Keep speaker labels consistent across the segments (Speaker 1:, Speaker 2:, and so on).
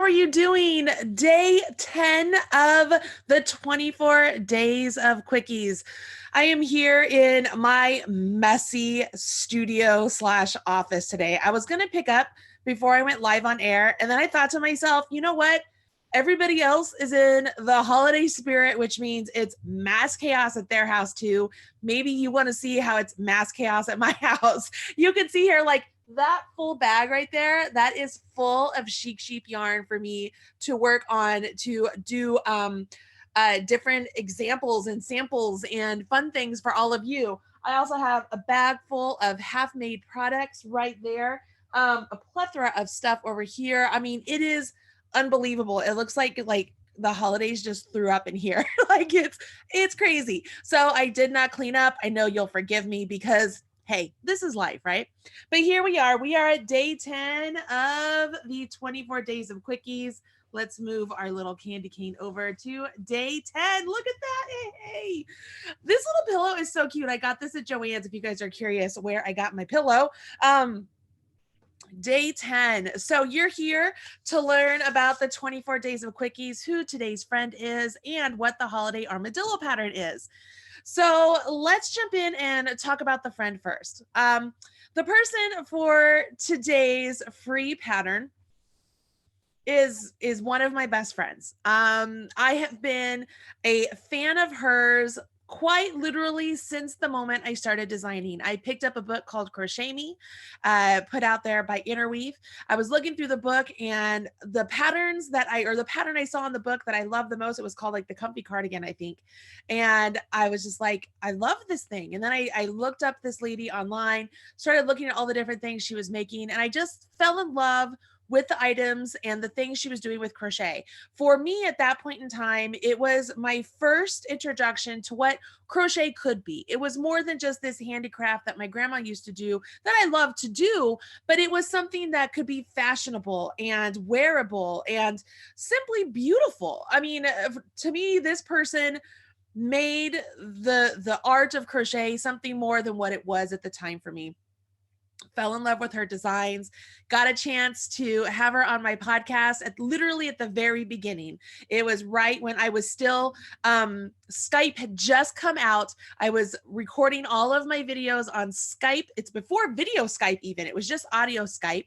Speaker 1: are you doing? Day 10 of the 24 Days of Quickies. I am here in my messy studio slash office today. I was going to pick up before I went live on air, and then I thought to myself, you know what? Everybody else is in the holiday spirit, which means it's mass chaos at their house too. Maybe you want to see how it's mass chaos at my house. You can see here, like, that full bag right there, that is full of chic sheep yarn for me to work on, to do different examples and samples and fun things for all of you. I also have a bag full of half-made products right there, a plethora of stuff over here. I mean, it is unbelievable. It looks like the holidays just threw up in here. Like it's crazy. So I did not clean up. I know you'll forgive me because hey, this is life, right? But here we are. We are at day 10 of the 24 Days of Quickies. Let's move our little candy cane over to day 10. Look at that. Hey. This little pillow is so cute. I got this at Joann's if you guys are curious where I got my pillow. Day 10. So you're here to learn about the 24 Days of Quickies, who today's friend is, and what the Holiday Armadillo pattern is. So let's jump in and talk about the friend first. The person for today's free pattern is one of my best friends. I have been a fan of hers quite literally since the moment I started designing. I picked up a book called Crochet Me, put out there by Interweave. I was looking through the book, and the pattern I saw in the book that I loved the most, it was called like the Comfy Cardigan, I think. And I was just like, I love this thing. And then I looked up this lady online, started looking at all the different things she was making, and I just fell in love with the items and the things she was doing with crochet. For me at that point in time, it was my first introduction to what crochet could be. It was more than just this handicraft that my grandma used to do that I love to do, but it was something that could be fashionable and wearable and simply beautiful. I mean, to me, this person made the art of crochet something more than what it was at the time for me. Fell in love with her designs, got a chance to have her on my podcast literally at the very beginning. It was right when I was still, Skype had just come out. I was recording all of my videos on Skype. It's before video Skype even. It was just audio Skype.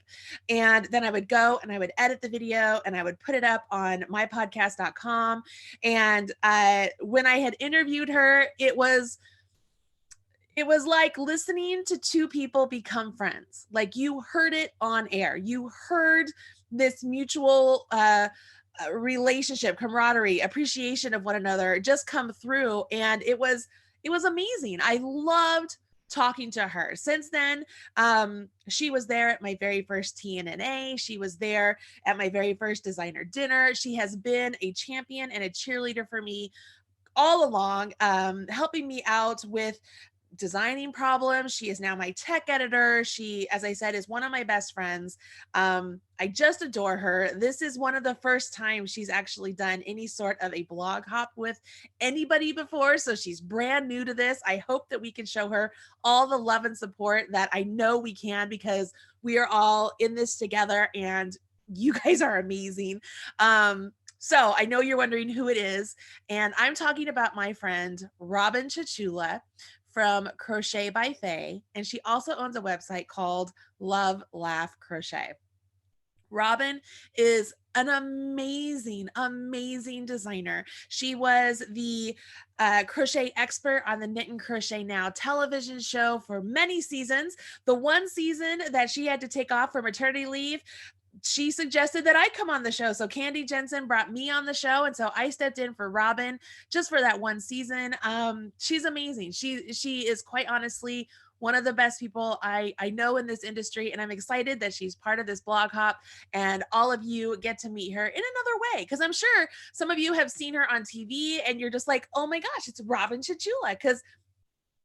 Speaker 1: And then I would go and I would edit the video and I would put it up on mypodcast.com. And when I had interviewed her, it was like listening to two people become friends. Like, you heard it on air. You heard this mutual relationship, camaraderie, appreciation of one another just come through. And it was amazing. I loved talking to her. Since then, she was there at my very first TNNA. She was there at my very first designer dinner. She has been a champion and a cheerleader for me all along, helping me out with designing problems. She is now my tech editor. She, as I said, is one of my best friends. I just adore her. This is one of the first times she's actually done any sort of a blog hop with anybody before. So she's brand new to this. I hope that we can show her all the love and support that I know we can, because we are all in this together and you guys are amazing. So I know you're wondering who it is, and I'm talking about my friend Robyn Chachula from Crochet by Faye, and she also owns a website called Love Laugh Crochet. Robyn is an amazing designer. She was the crochet expert on the Knit and Crochet Now television show for many seasons. The one season that she had to take off for maternity leave, she suggested that I come on the show. So Candy Jensen brought me on the show. And so I stepped in for Robyn just for that one season. She's amazing. She is quite honestly one of the best people I know in this industry. And I'm excited that she's part of this blog hop and all of you get to meet her in another way. Cause I'm sure some of you have seen her on TV and you're just like, oh my gosh, it's Robyn Chachula. Cause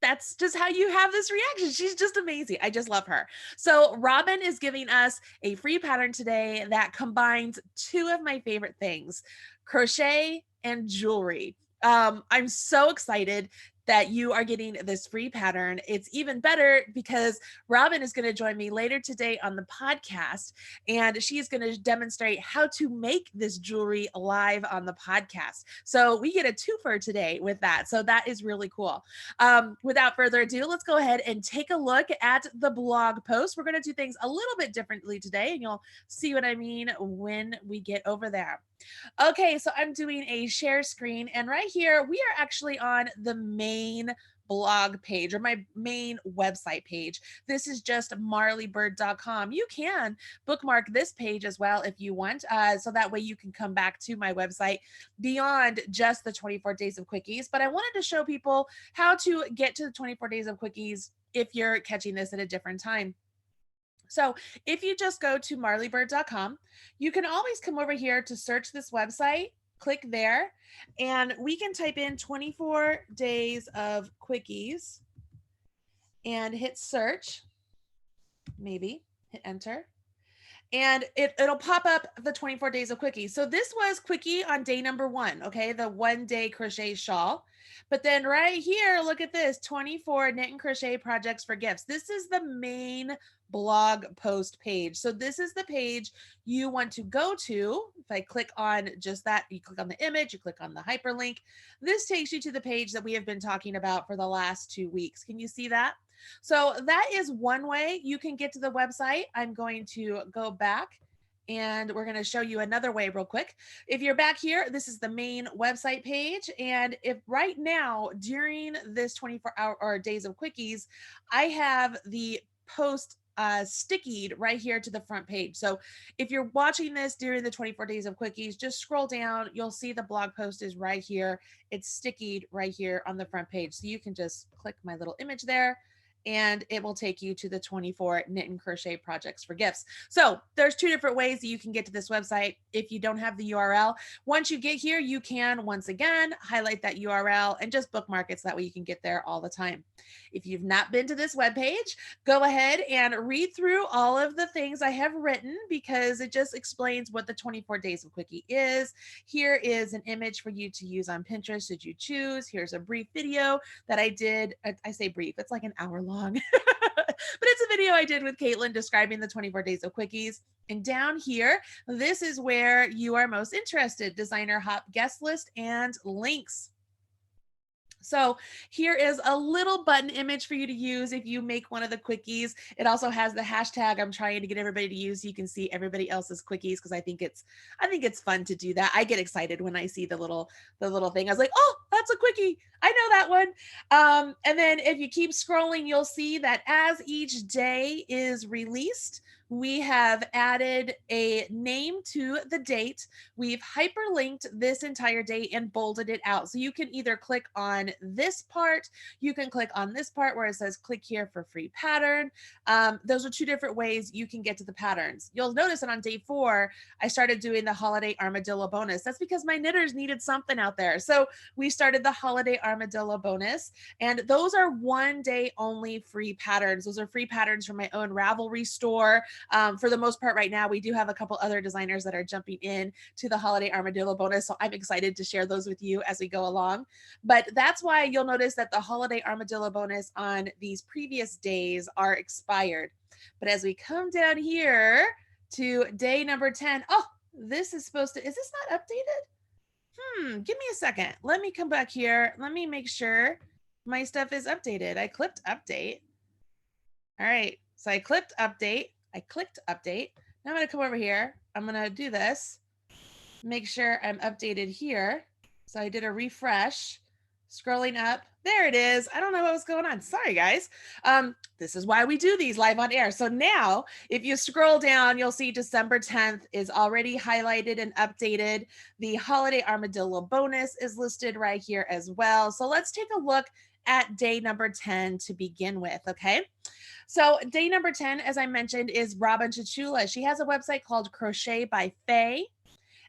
Speaker 1: that's just how you have this reaction. She's just amazing. I just love her. So Robyn is giving us a free pattern today that combines two of my favorite things, crochet and jewelry. I'm so excited. that you are getting this free pattern. It's even better because Robyn is going to join me later today on the podcast, and she's going to demonstrate how to make this jewelry live on the podcast. So we get a twofer today with that. So that is really cool. Without further ado, let's go ahead and take a look at the blog post. We're going to do things a little bit differently today, and you'll see what I mean when we get over there. Okay, so I'm doing a share screen, and right here we are actually on the main blog page, or my main website page. This is just marleybird.com. You can bookmark this page as well if you want, so that way you can come back to my website beyond just the 24 Days of Quickies. But I wanted to show people how to get to the 24 Days of Quickies if you're catching this at a different time. So if you just go to marleybird.com, you can always come over here to search this website, click there, and we can type in 24 Days of Quickies and hit search, maybe hit enter. And it'll pop up the 24 Days of Quickies. So this was Quickie on day number 1, okay? The 1-day crochet shawl. But then right here, look at this, 24 knit and crochet projects for gifts. This is the main blog post page. So this is the page you want to go to. If I click on just that, you click on the image, you click on the hyperlink. This takes you to the page that we have been talking about for the last 2 weeks. Can you see that? So that is one way you can get to the website. I'm going to go back and we're going to show you another way real quick. If you're back here, this is the main website page. And if right now during this 24-hour or Days of Quickies, I have the post stickied right here to the front page. So if you're watching this during the 24 Days of Quickies, just scroll down. You'll see the blog post is right here. It's stickied right here on the front page. So you can just click my little image there, and it will take you to the 24 knit and crochet projects for gifts. So there's 2 different ways that you can get to this website if you don't have the URL. Once you get here, you can once again highlight that URL and just bookmark it so that way you can get there all the time. If you've not been to this webpage, go ahead and read through all of the things I have written, because it just explains what the 24 Days of Quickie is. Here is an image for you to use on Pinterest should you choose. Here's a brief video that I did. I say brief, it's like an hour long. But it's a video I did with Caitlin describing the 24 Days of Quickies. And down here, this is where you are most interested: designer hop guest list and links. So here is a little button image for you to use if you make one of the quickies. It also has the hashtag I'm trying to get everybody to use, so you can see everybody else's quickies, because I think it's fun to do that. I get excited when I see the little thing. I was like, oh, that's a quickie. I know that one. And then if you keep scrolling, you'll see that as each day is released, we have added a name to the date. We've hyperlinked this entire date and bolded it out. So you can either click on this part, you can click on this part where it says click here for free pattern. Those are 2 different ways you can get to the patterns. You'll notice that on day 4, I started doing the Holiday Armadillo Bonus. That's because my knitters needed something out there. So we started the Holiday Armadillo Bonus, and those are 1 day only free patterns. Those are free patterns from my own Ravelry store. For the most part right now, we do have a couple other designers that are jumping in to the Holiday Armadillo Bonus, so I'm excited to share those with you as we go along. But that's why you'll notice that the Holiday Armadillo Bonus on these previous days are expired. But as we come down here to day number 10, oh, this is supposed to, is this not updated? Give me a second. Let me come back here. Let me make sure my stuff is updated. I clicked update. All right, so I clicked update. Now I'm going to come over here. I'm going to do this, make sure I'm updated here. So I did a refresh, scrolling up. There it is. I don't know what was going on. Sorry, guys. This is why we do these live on air. So now if you scroll down, you'll see December 10th is already highlighted and updated. The Holiday Armadillo Bonus is listed right here as well. So let's take a look at day number 10 to begin with, okay? So day number 10, as I mentioned, is Robyn Chachula. She has a website called Crochet by Faye.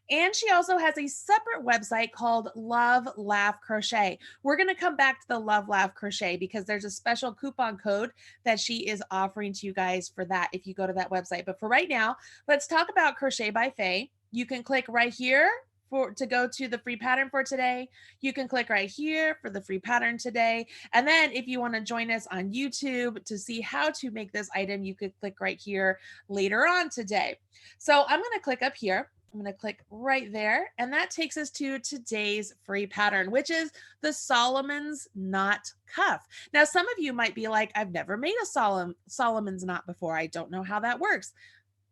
Speaker 1: And she also has a separate website called Love Laugh Crochet. We're going to come back to the Love Laugh Crochet because there's a special coupon code that she is offering to you guys for that if you go to that website. But for right now, let's talk about Crochet by Faye. You can click right here to go to the free pattern for today, you can click right here for the free pattern today. And then if you want to join us on YouTube to see how to make this item, you could click right here later on today. So I'm going to click up here. I'm going to click right there, and that takes us to today's free pattern, which is the Solomon's Knot cuff. Now, some of you might be like, I've never made a Solomon's knot before. I don't know how that works.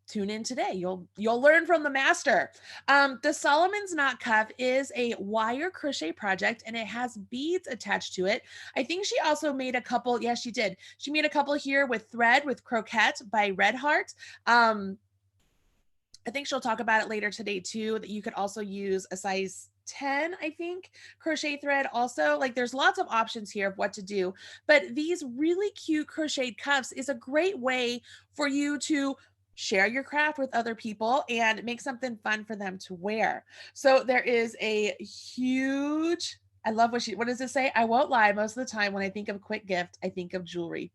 Speaker 1: Tune in today. You'll learn from the master. The Solomon's Knot cuff is a wire crochet project, and it has beads attached to it. I think she also made a couple. Yes, she did. She made a couple here with thread with Croquette by Red Heart. I think she'll talk about it later today too, that you could also use a size 10, I think, crochet thread also. Like there's lots of options here of what to do, but these really cute crocheted cuffs is a great way for you to share your craft with other people and make something fun for them to wear. So there is a huge, I love what does it say? I won't lie. Most of the time when I think of quick gift, I think of jewelry.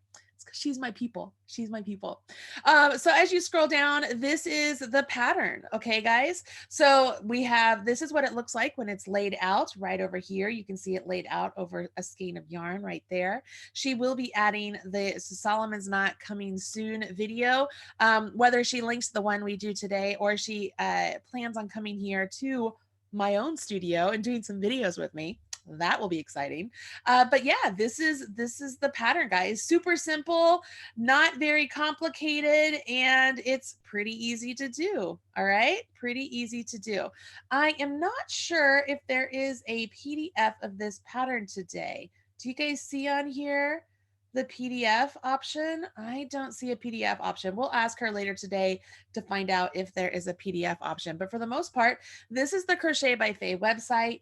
Speaker 1: She's my people. She's my people. So as you scroll down, this is the pattern. Okay, guys. So we have, this is what it looks like when it's laid out right over here. You can see it laid out over a skein of yarn right there. She will be adding the Solomon's Knot coming soon video, whether she links the one we do today or she plans on coming here to my own studio and doing some videos with me. That will be exciting. But yeah, this is the pattern, guys. Super simple, not very complicated, and it's pretty easy to do. All right, pretty easy to do. I am not sure if there is a PDF of this pattern today. Do you guys see on here the PDF option? I don't see a PDF option. We'll ask her later today to find out if there is a PDF option. But for the most part, this is the Crochet by Faye website.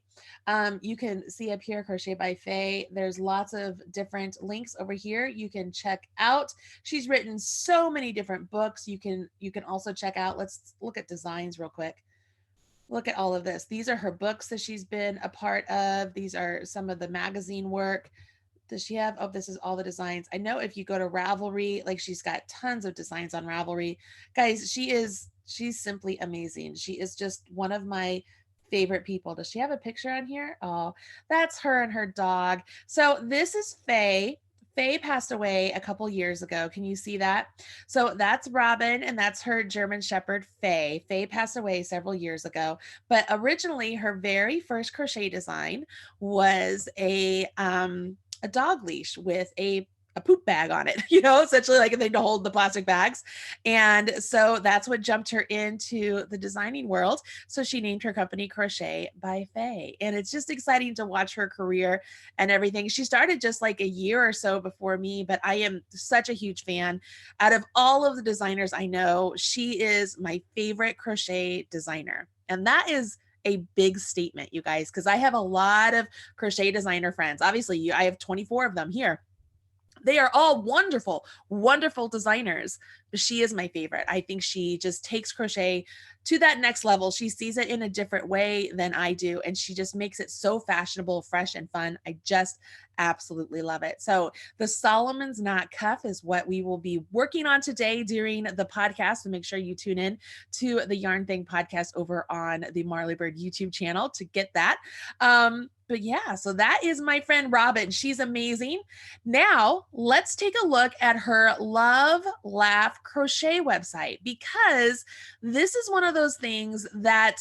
Speaker 1: You can see up here, Crochet by Faye. There's lots of different links over here you can check out. She's written so many different books. You can also check out, let's look at designs real quick. Look at all of this. These are her books that she's been a part of. These are some of the magazine work. Does she have, oh, this is all the designs. I know if you go to Ravelry, like she's got tons of designs on Ravelry. Guys, she's simply amazing. She is just one of my favorite people. Does she have a picture on here? Oh, that's her and her dog. So this is Faye. Faye passed away a couple years ago. Can you see that? So that's Robyn, and that's her German Shepherd, Faye. Faye passed away several years ago, but originally her very first crochet design was a dog leash with a poop bag on it, essentially like a thing to hold the plastic bags. And so that's what jumped her into the designing world. So she named her company Crochet by Faye. And it's just exciting to watch her career and everything. She started just like a year or so before me, but I am such a huge fan. Out of all of the designers I know, she is my favorite crochet designer. And that is a big statement, you guys, because I have a lot of crochet designer friends. Obviously, I have 24 of them here. They are all wonderful, wonderful designers, but she is my favorite. I think she just takes crochet to that next level. She sees it in a different way than I do, and she just makes it so fashionable, fresh, and fun. I just absolutely love it. So the Solomon's Knot cuff is what we will be working on today during the podcast. So make sure you tune in to the Yarn Thing podcast over on the Marley Bird YouTube channel to get that. But yeah, so that is my friend Robyn. She's amazing. Now let's take a look at her Love Laugh Crochet website, because this is one of those things that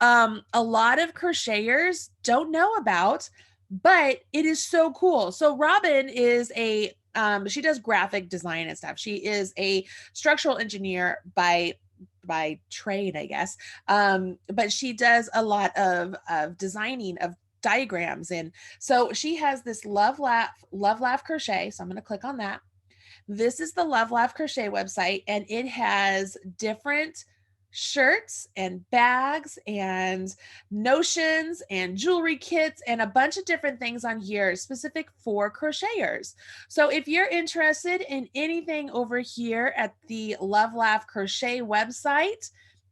Speaker 1: a lot of crocheters don't know about, but it is so cool. So Robyn is she does graphic design and stuff. She is a structural engineer by trade, I guess. But she does a lot of designing of diagrams. And so she has this Love Laugh Crochet. So I'm going to click on that. This is the Love Laugh Crochet website, and it has different shirts and bags and notions and jewelry kits and a bunch of different things on here specific for crocheters. So if you're interested in anything over here at the Love Laugh Crochet website,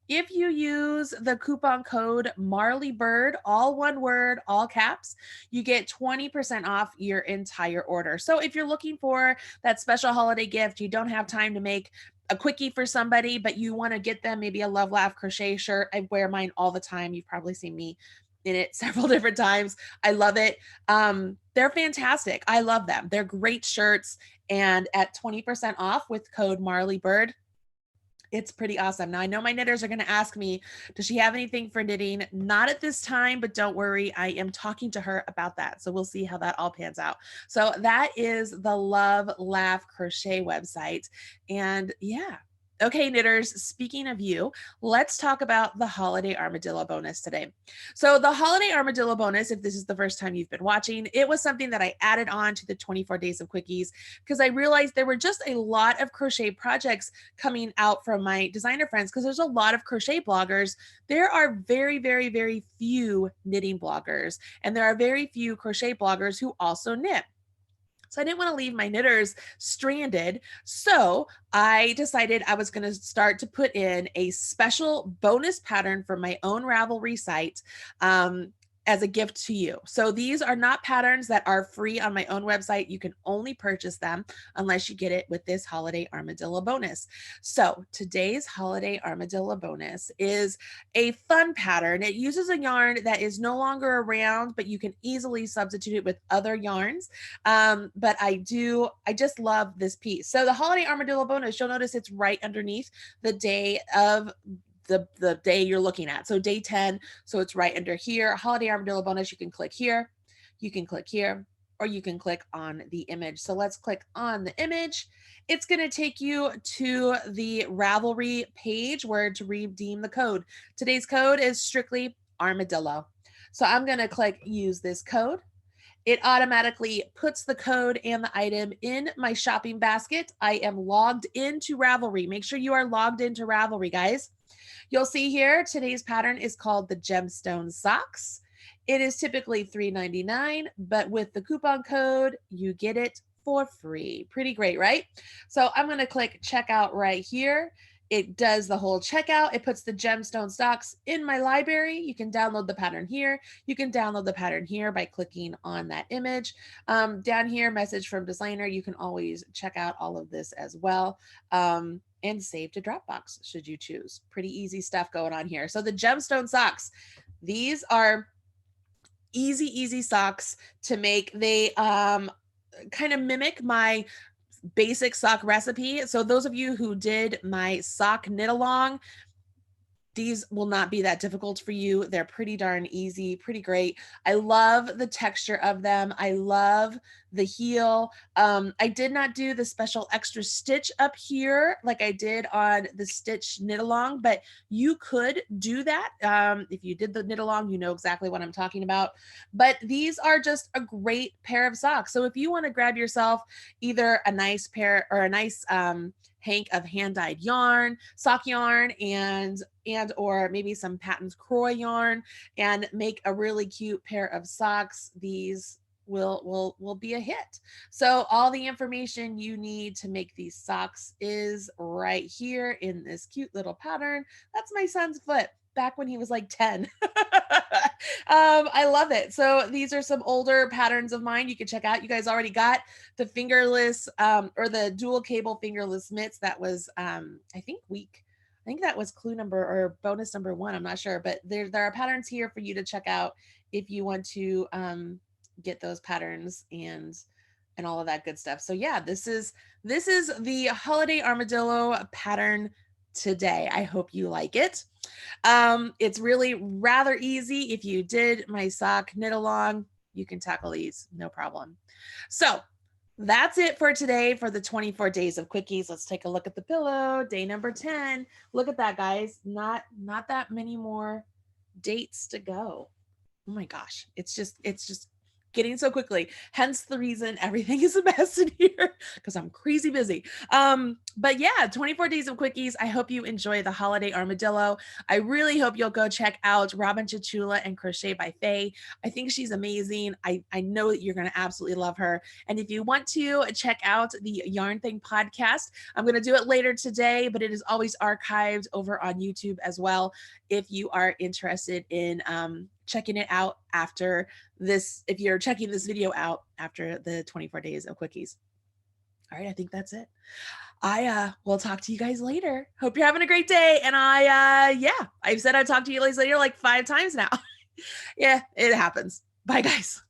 Speaker 1: if you use the coupon code MarleyBird, all one word, all caps, you get 20% off your entire order. So if you're looking for that special holiday gift, you don't have time to make a quickie for somebody, but you want to get them maybe a Love Laugh crochet shirt. I wear mine all the time. You've probably seen me in it several different times. I love it. They're fantastic. I love them. They're great shirts, and at 20% off with code MarleyBird. It's pretty awesome. Now, I know my knitters are going to ask me, does she have anything for knitting? Not at this time, but don't worry. I am talking to her about that. So we'll see how that all pans out. So that is the Love Laugh Crochet website. And yeah. Okay, knitters, speaking of you, let's talk about the Holiday Armadillo Bonus today. So the Holiday Armadillo Bonus, if this is the first time you've been watching, it was something that I added on to the 24 Days of Quickies because I realized there were just a lot of crochet projects coming out from my designer friends, because there's a lot of crochet bloggers. There are very, very, very few knitting bloggers, and there are very few crochet bloggers who also knit. So I didn't want to leave my knitters stranded. So I decided I was going to start to put in a special bonus pattern for my own Ravelry site. As a gift to you. So these are not patterns that are free on my own website. You can only purchase them unless you get it with this Holiday Armadillo Bonus. So today's Holiday Armadillo Bonus is a fun pattern. It uses a yarn that is no longer around, but you can easily substitute it with other yarns. But I just love this piece. So the Holiday Armadillo Bonus, you'll notice it's right underneath the day of the day you're looking at. So day 10, so it's right under here. Holiday Armadillo Bonus, you can click here, you can click here, or you can click on the image. So let's click on the image. It's going to take you to the Ravelry page where to redeem the code. Today's code is strictly Armadillo. So I'm going to click use this code. It automatically puts the code and the item in my shopping basket. I am logged into Ravelry. Make sure you are logged into Ravelry, guys. You'll see here, today's pattern is called the Gemstone Socks. It is typically $3.99, but with the coupon code, you get it for free. Pretty great, right? So I'm going to click checkout right here. It does the whole checkout. It puts the Gemstone Socks in my library. You can download the pattern here. You can download the pattern here by clicking on that image. Down here, message from designer. You can always check out all of this as well. And save to Dropbox should you choose. Pretty easy stuff going on here. So the Gemstone Socks, these are easy socks to make. They kind of mimic my basic sock recipe. So those of you who did my sock knit along, these will not be that difficult for you. They're pretty darn easy, pretty great. I love the texture of them. I love the heel. I did not do the special extra stitch up here like I did on the stitch knit along, but you could do that. If you did the knit along, you know exactly what I'm talking about. But these are just a great pair of socks. So if you want to grab yourself either a nice pair or a nice hank of hand-dyed yarn, sock yarn, and or maybe some Patton's Croy yarn, and make a really cute pair of socks, these will be a hit. So all the information you need to make these socks is right here in this cute little pattern. That's my son's foot back when he was like 10. I love it. So these are some older patterns of mine you can check out. You guys already got the fingerless or the dual cable fingerless mitts. That was I think that was clue number or bonus number 1. I'm not sure, but there are patterns here for you to check out if you want to get those patterns and all of that good stuff. So yeah, this is the Holiday Armadillo pattern today. I hope you like it. It's really rather easy. If you did my sock knit along, you can tackle these, no problem. So that's it for today for the 24 Days of Quickies. Let's take a look at the pillow. Day number 10. Look at that, guys. Not that many more dates to go. Oh my gosh. It's just getting so quickly. Hence the reason everything is a mess in here, because I'm crazy busy. But yeah, 24 Days of Quickies. I hope you enjoy the Holiday Armadillo. I really hope you'll go check out Robyn Chachula and Crochet by Faye. I think she's amazing. I know that you're going to absolutely love her. And if you want to check out the Yarn Thing podcast, I'm going to do it later today, but it is always archived over on YouTube as well if you are interested in checking it out after this, if you're checking this video out after the 24 Days of Quickies. All right, I think that's it. I will talk to you guys later. Hope you're having a great day. And I've said I'd talk to you guys later like 5 times now. Yeah, it happens. Bye, guys.